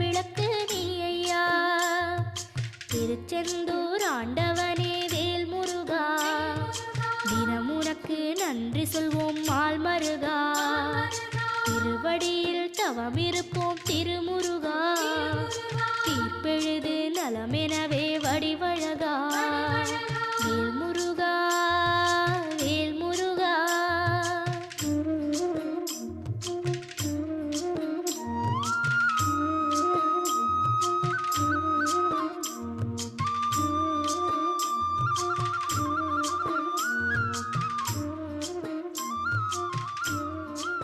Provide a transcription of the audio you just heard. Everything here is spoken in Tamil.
விளக்கு நீ ஐயா. திருச்செந்தூர் ஆண்டவனே வேல் முருகா, தினம் உனக்கு நன்றி சொல்வோம் மால் மருகா. திருவடியில் தவம் இருப்போம் திருமுருகா, தீர்ப்பெழுது நலமெனவே வடிவழகா. வேல் முருகா